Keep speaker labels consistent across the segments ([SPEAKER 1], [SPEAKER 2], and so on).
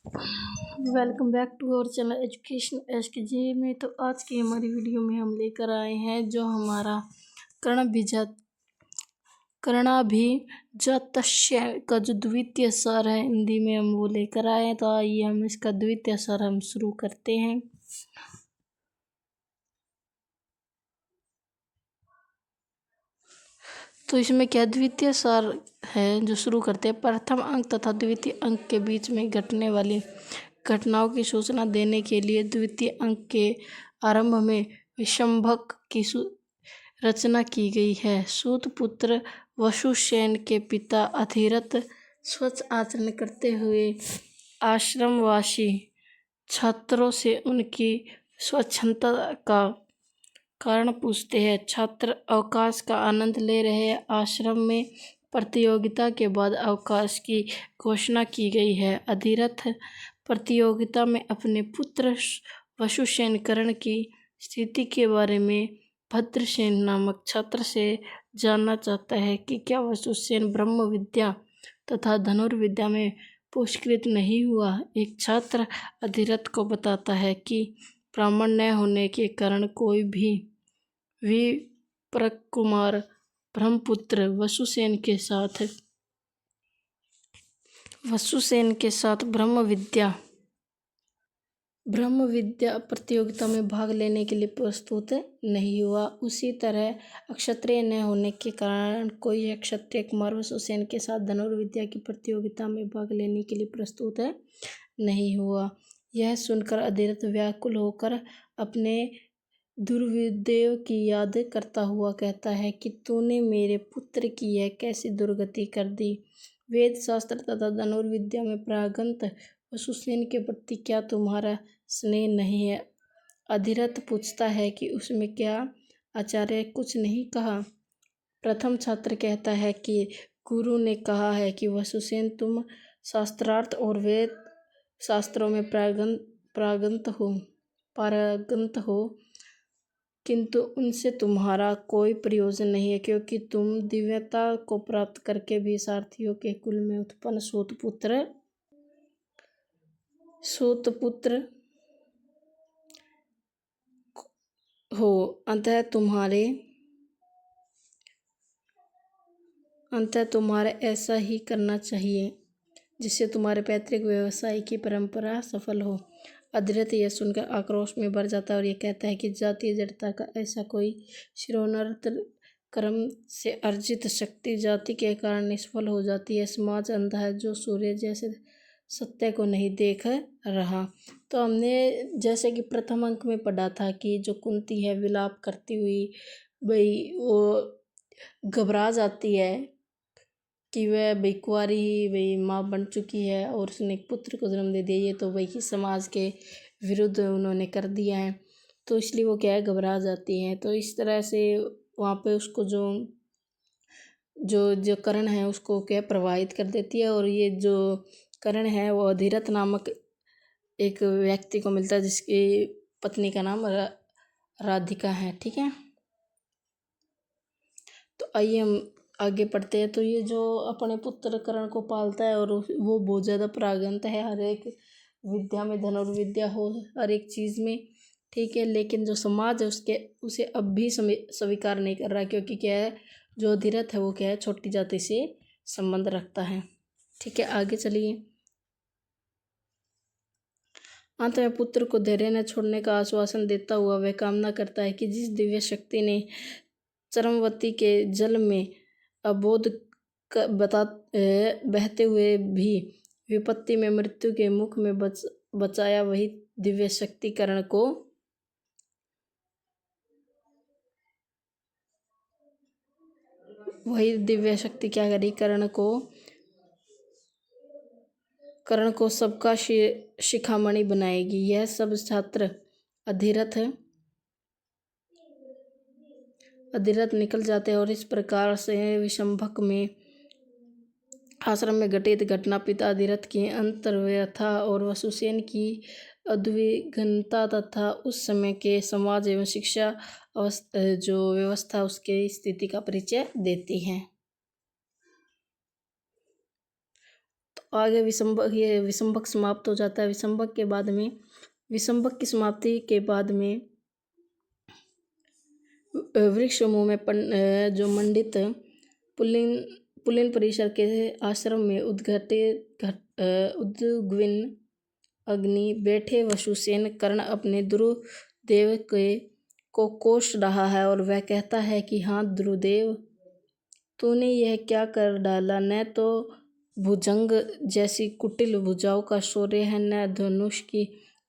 [SPEAKER 1] Welcome back to our channel education SK में। तो आज की हमारी वीडियो में हम लेकर आए हैं जो हमारा कर्णाभिजातस्य का जो द्वितीय स्वर है, हिंदी में हम वो लेकर आए हैं। तो आइए हम इसका द्वितीय स्वर हम शुरू करते हैं। तो इसमें क्या द्वितीय स्वर है जो शुरू करते हैं। प्रथम अंक तथा द्वितीय अंक के बीच में घटने वाली घटनाओं की सूचना देने के लिए द्वितीय अंक के आरंभ में विषंभक की रचना की गई है। सूत पुत्र वसुसेन के पिता अधिरथ स्वच्छ आचरण करते हुए आश्रमवासी छात्रों से उनकी स्वच्छता का कारण पूछते हैं। छात्र अवकाश का आनंद ले रहे हैं। आश्रम में प्रतियोगिता के बाद अवकाश की घोषणा की गई है। अधिरथ प्रतियोगिता में अपने पुत्र वसुसेन कर्ण की स्थिति के बारे में भद्रसेन नामक छात्र से जानना चाहता है कि क्या वसुसेन ब्रह्म विद्या तथा धनुर्विद्या में पुरस्कृत नहीं हुआ। एक छात्र अधिरथ को बताता है कि ब्राह्मण न होने के कारण कोई भी विप्रकुमार ब्रह्मपुत्र वसुसेन के साथ ब्रह्म विद्या प्रतियोगिता में भाग लेने के लिए प्रस्तुत नहीं हुआ। उसी तरह अक्षत्रिय न होने के कारण कोई क्षत्रिय कुमार वसुसेन के साथ धनुर्विद्या की प्रतियोगिता में भाग लेने के लिए प्रस्तुत नहीं हुआ। यह सुनकर अधिरथ व्याकुल होकर अपने दुर्विदेव की याद करता हुआ कहता है कि तूने मेरे पुत्र की यह कैसी दुर्गति कर दी। वेद शास्त्र तथा धनुर्विद्या में प्रागंत वसुसेन के प्रति क्या तुम्हारा स्नेह नहीं है। अधिरथ पूछता है कि उसमें क्या आचार्य कुछ नहीं कहा। प्रथम छात्र कहता है कि गुरु ने कहा है कि वसुसेन तुम शास्त्रार्थ और वेद शास्त्रों में पारंगत हो, किंतु उनसे तुम्हारा कोई प्रयोजन नहीं है, क्योंकि तुम दिव्यता को प्राप्त करके भी सारथियों के कुल में उत्पन्न सूतपुत्र हो। अंतः तुम्हारे ऐसा ही करना चाहिए जिससे तुम्हारे पैतृक व्यवसाय की परंपरा सफल हो। अधिरथ यह सुनकर आक्रोश में भर जाता है और यह कहता है कि जातीय जड़ता का ऐसा कोई शिरोन्नत कर्म से अर्जित शक्ति जाति के कारण निष्फल हो जाती है। समाज अंधा है जो सूर्य जैसे सत्य को नहीं देख रहा। तो हमने जैसे कि प्रथम अंक में पढ़ा था कि जो कुंती है विलाप करती हुई भाई वो घबरा जाती है कि वह भाई कुंवारी ही भाई माँ बन चुकी है और उसने एक पुत्र को जन्म दे दिया। ये तो भाई समाज के विरुद्ध उन्होंने कर दिया है, तो इसलिए वो क्या है घबरा जाती हैं। तो इस तरह से वहाँ पे उसको जो जो जो कर्ण है उसको क्या प्रभावित कर देती है। और ये जो कर्ण है वो अधिरथ नामक एक व्यक्ति को मिलता है जिसकी पत्नी का नाम राधिका है। ठीक है, तो आइए हम आगे पढ़ते हैं। तो ये जो अपने पुत्र कर्ण को पालता है और वो बहुत ज़्यादा प्रागंत है हर एक विद्या में, धनुर्विद्या हो हर एक चीज़ में। ठीक है, लेकिन जो समाज है उसे अब भी स्वीकार नहीं कर रहा, क्योंकि क्या है जो अधिरथ है वो क्या है छोटी जाति से संबंध रखता है। ठीक है, आगे चलिए। अंत में पुत्र को धैर्य न छोड़ने का आश्वासन देता हुआ वह कामना करता है कि जिस दिव्य शक्ति ने चरमवती के जल में अबोध बहते हुए भी विपत्ति में मृत्यु के मुख में बचाया, वही दिव्य शक्ति कर्ण क्या करी कर्ण को सबका शिखामणि बनाएगी। यह सब छात्र अधिरथ निकल जाते हैं और इस प्रकार से विषंभक में आश्रम में घटित घटना पिता अधिरथ की अंतर्व्यथा और वसुसेन की उद्विग्नता तथा उस समय के समाज एवं शिक्षा जो व्यवस्था उसके स्थिति का परिचय देती हैं। तो आगे ये विषंभक समाप्त हो जाता है। विषंभक की समाप्ति के बाद में वृक्ष समूह में जो मंडित पुलिन परिसर के आश्रम में उद्विग्न अग्नि बैठे वसुसेन कर्ण अपने ध्रुवदेव को कोस रहा है और वह कहता है कि हाँ ध्रुवदेव, तूने यह क्या कर डाला। न तो भुजंग जैसी कुटिल भुजाओं का शौर्य है, न धनुष की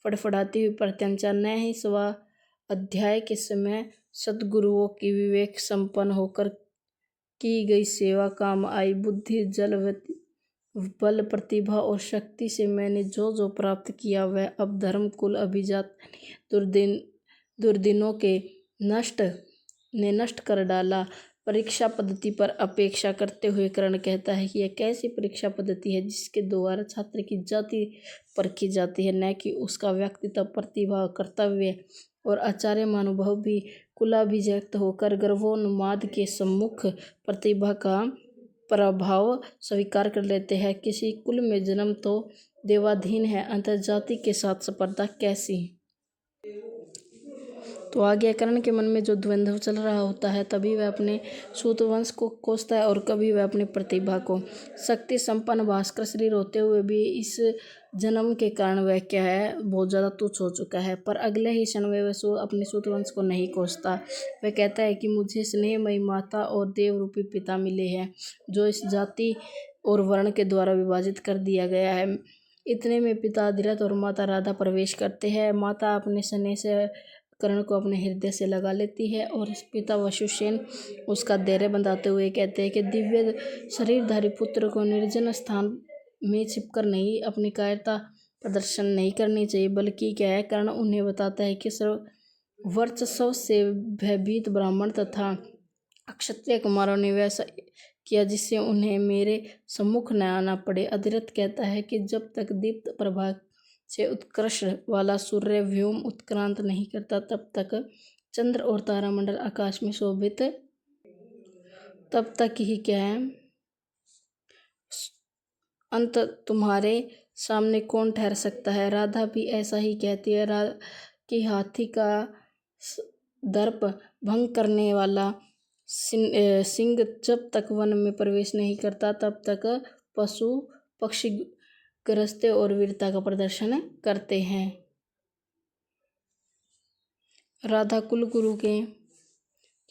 [SPEAKER 1] फड़फड़ाती हुई प्रत्यंचा, न ही स्वा अध्याय के समय सद्गुरुओं की विवेक संपन्न होकर की गई सेवा काम आई। बुद्धि जलवती बल प्रतिभा और शक्ति से मैंने जो जो प्राप्त किया वह अब धर्म कुल अभिजात दुर्दिनों के नष्ट कर डाला। परीक्षा पद्धति पर अपेक्षा करते हुए कर्ण कहता है कि यह कैसी परीक्षा पद्धति है जिसके द्वारा छात्र की जाति परखी जाती है, न कि उसका व्यक्तित्व, प्रतिभा, कर्तव्य और आचार्य महानुभाव भी कुलाभिषिक्त होकर गर्भोन्माद के सम्मुख प्रतिभा का प्रभाव स्वीकार कर लेते हैं। किसी कुल में जन्म तो देवाधीन है, अंतर्जाति के साथ स्पर्धा कैसी। तो आगे कर्ण के मन में जो द्वंद्व चल रहा होता है, तभी वह अपने सूतवंश को कोसता है और कभी वह अपनी प्रतिभा को। शक्ति संपन्न भास्कर शरीर होते हुए भी इस जन्म के कारण वह क्या है, बहुत ज़्यादा तुच्छ हो चुका है। पर अगले ही क्षण वह अपने सूतवंश को नहीं कोसता। वह कहता है कि मुझे स्नेहमयी माता और देव रूपी पिता मिले हैं, जो इस जाति और वर्ण के द्वारा विभाजित कर दिया गया है। इतने में पिता अधिरथ और माता राधा प्रवेश करते हैं। माता अपने स्नेह से कर्ण को अपने हृदय से लगा लेती है और पिता वसुसेन उसका धैर्य बंधाते हुए कहते हैं कि दिव्य शरीरधारी पुत्र को निर्जन स्थान में छिपकर नहीं अपनी कायरता प्रदर्शन नहीं करनी चाहिए, बल्कि क्या है, कर्ण उन्हें बताता है कि वर्चस्व से भयभीत ब्राह्मण तथा क्षत्रिय कुमारों ने वैसा किया जिससे उन्हें मेरे सम्मुख न आना पड़े। अधिरथ कहता है कि जब तक दीप्त प्रभा से उत्कर्ष वाला सूर्य व्योम उत्क्रांत नहीं करता, तब तक चंद्र और तारामंडल आकाश में शोभित, तब तक ही क्या है, अंत तुम्हारे सामने कौन ठहर सकता है। राधा भी ऐसा ही कहती है कि हाथी का दर्प भंग करने वाला सिंह जब तक वन में प्रवेश नहीं करता, तब तक पशु पक्षी गरजते और वीरता का प्रदर्शन करते हैं। राधा कुलगुरु की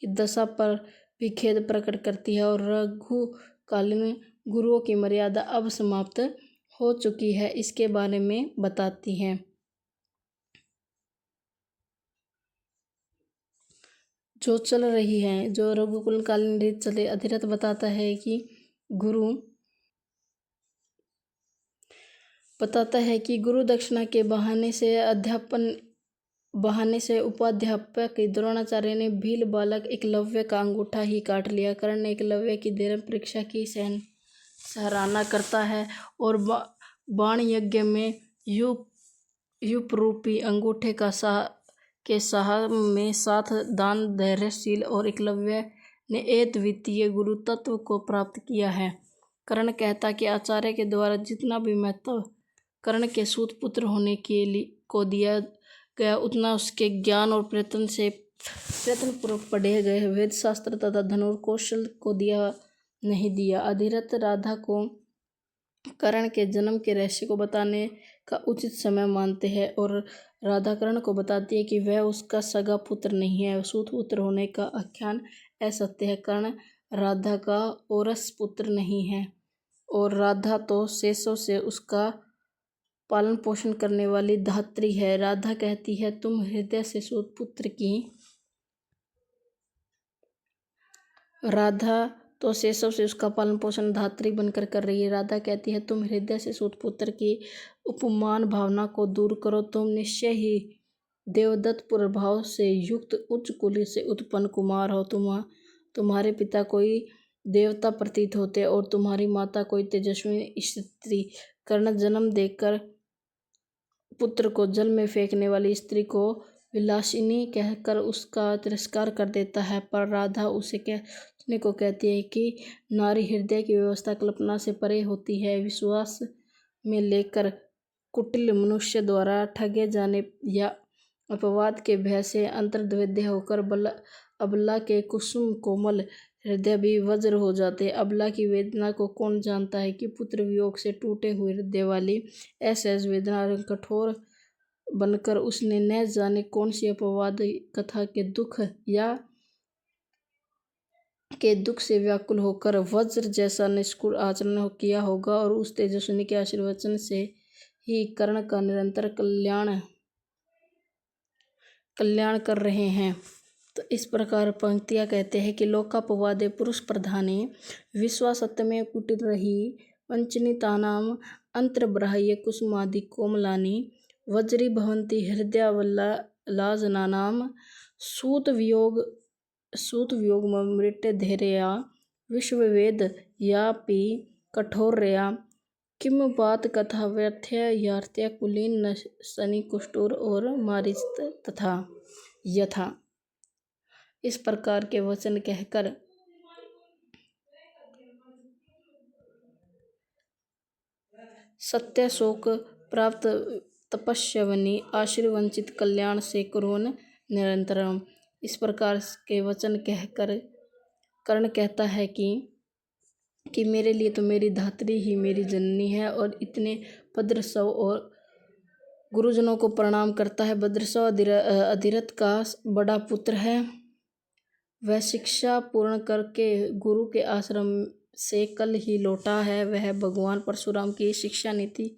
[SPEAKER 1] दशा पर भी खेद प्रकट करती है और रघुकालीन गुरुओं की मर्यादा अब समाप्त हो चुकी है, इसके बारे में बताती है। जो चल रही है, जो रघुकुलकालीन रीत चले। अधिरथ बताता है कि गुरु दक्षिणा के बहाने से उपाध्यापक द्रोणाचार्य ने भील बालक एकलव्य का अंगूठा ही काट लिया। कर्ण ने एकलव्य की धैर्य परीक्षा की सराहना करता है और बाण यज्ञ में युपरूपी अंगूठे के साथ में साथ दान धैर्यशील और एकलव्य ने अद्वितीय गुरु तत्व को प्राप्त किया है। कर्ण कहता कि आचार्य के द्वारा जितना भी महत्व कर्ण के सूत पुत्र होने को दिया गया, उतना उसके ज्ञान और प्रयत्नपूर्वक पढ़े गए वेद शास्त्र तथा धनुर्कौशल को नहीं दिया। अधिरथ राधा को कर्ण के जन्म के रहस्य को बताने का उचित समय मानते हैं और राधा कर्ण को बताती है कि वह उसका सगा पुत्र नहीं है। सूत पुत्र होने का आख्यान असत्य है। कर्ण राधा का औरस पुत्र नहीं है और राधा तो शेषों से उसका पालन पोषण करने वाली धात्री है। राधा कहती है, तुम हृदय से सूत पुत्र की राधा तो शेषव से उसका पालन पोषण धात्री बनकर कर रही है। राधा कहती है, तुम हृदय से सूत पुत्र की उपमान भावना को दूर करो। तुम निश्चय ही देवदत्त प्रभाव से युक्त उच्च कुल से उत्पन्न कुमार हो। तुम्हारे पिता कोई देवता प्रतीत होते और तुम्हारी माता कोई तेजस्वी स्त्री। कर्ण जन्म देकर पुत्र को जल में फेंकने वाली स्त्री को विलासिनी कहकर उसका तिरस्कार कर देता है, पर राधा उसे कहने को कहती है कि नारी हृदय की व्यवस्था कल्पना से परे होती है। विश्वास में लेकर कुटिल मनुष्य द्वारा ठगे जाने या अपवाद के भय से अंतर्द्वैध होकर अबला के कुसुम कोमल हृदय भी वज्र हो जाते। अबला की वेदना को कौन जानता है कि पुत्र वियोग से टूटे हुए हृदय वाली असहज वेदना और कठोर बनकर उसने न जाने कौन सी अपवाद कथा के दुख से व्याकुल होकर वज्र जैसा निष्ठुर आचरण किया होगा, और उस तेजस्विनी के आशीर्वचन से ही कर्ण का निरंतर कल्याण कर रहे हैं। तो इस प्रकार पंक्तियां कहते हैं कि लोकापवादे पुरुष प्रधाने विश्वासत्तमे कुटिल रही वंचनितानाम अंतर्ब्राह्य कुसुमादि कोमलानि वज्री भवन्ति हृदयावलाजनानाम सूत वियोग मृत्यधैर्या विश्ववेद यापि कठोरया किम बात कथा व्यर्थया कुलीन न शनि कुष्टूर और मारीच तथा यथा। इस प्रकार के वचन कहकर सत्य शोक प्राप्त तपस्वनी आशीर्वंचित कल्याण से कुरोन निरंतरम। इस प्रकार के वचन कहकर कर्ण कहता है कि मेरे लिए तो मेरी धात्री ही मेरी जननी है, और इतने भद्रसव और गुरुजनों को प्रणाम करता है। भद्रसव अधिरथ का बड़ा पुत्र है। वह शिक्षा पूर्ण करके गुरु के आश्रम से कल ही लौटा है। वह भगवान परशुराम की शिक्षा नीति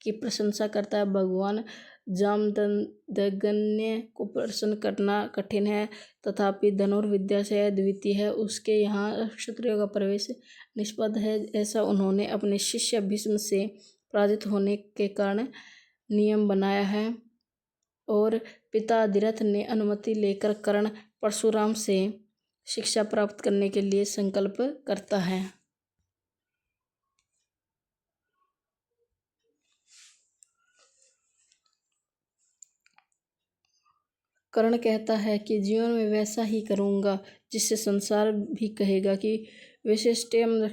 [SPEAKER 1] की प्रशंसा करता है। भगवान जामदग्नि को प्रसन्न करना कठिन है, तथापि धनुर्विद्या से अद्वितीय है। उसके यहाँ क्षत्रियों का प्रवेश निष्पद है, ऐसा उन्होंने अपने शिष्य भीष्म से पराजित होने के कारण नियम बनाया है। और पिता अधिरथ ने अनुमति लेकर कर्ण परशुराम से शिक्षा प्राप्त करने के लिए संकल्प करता है। कर्ण कहता है कि जीवन में वैसा ही करूँगा जिससे संसार भी कहेगा कि विशिष्टयम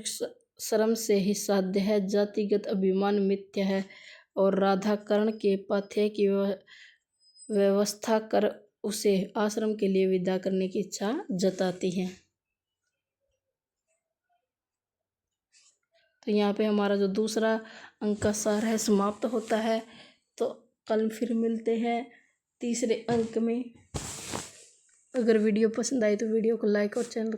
[SPEAKER 1] शर्म से ही साध्य है, जातिगत अभिमान मिथ्या है। और राधा कर्ण के पाथेय की व्यवस्था कर उसे आश्रम के लिए विदा करने की इच्छा जताती है। तो यहाँ पे हमारा जो दूसरा अंक का सार है समाप्त होता है। तो कल फिर मिलते हैं तीसरे अंक में। अगर वीडियो पसंद आई तो वीडियो को लाइक और चैनल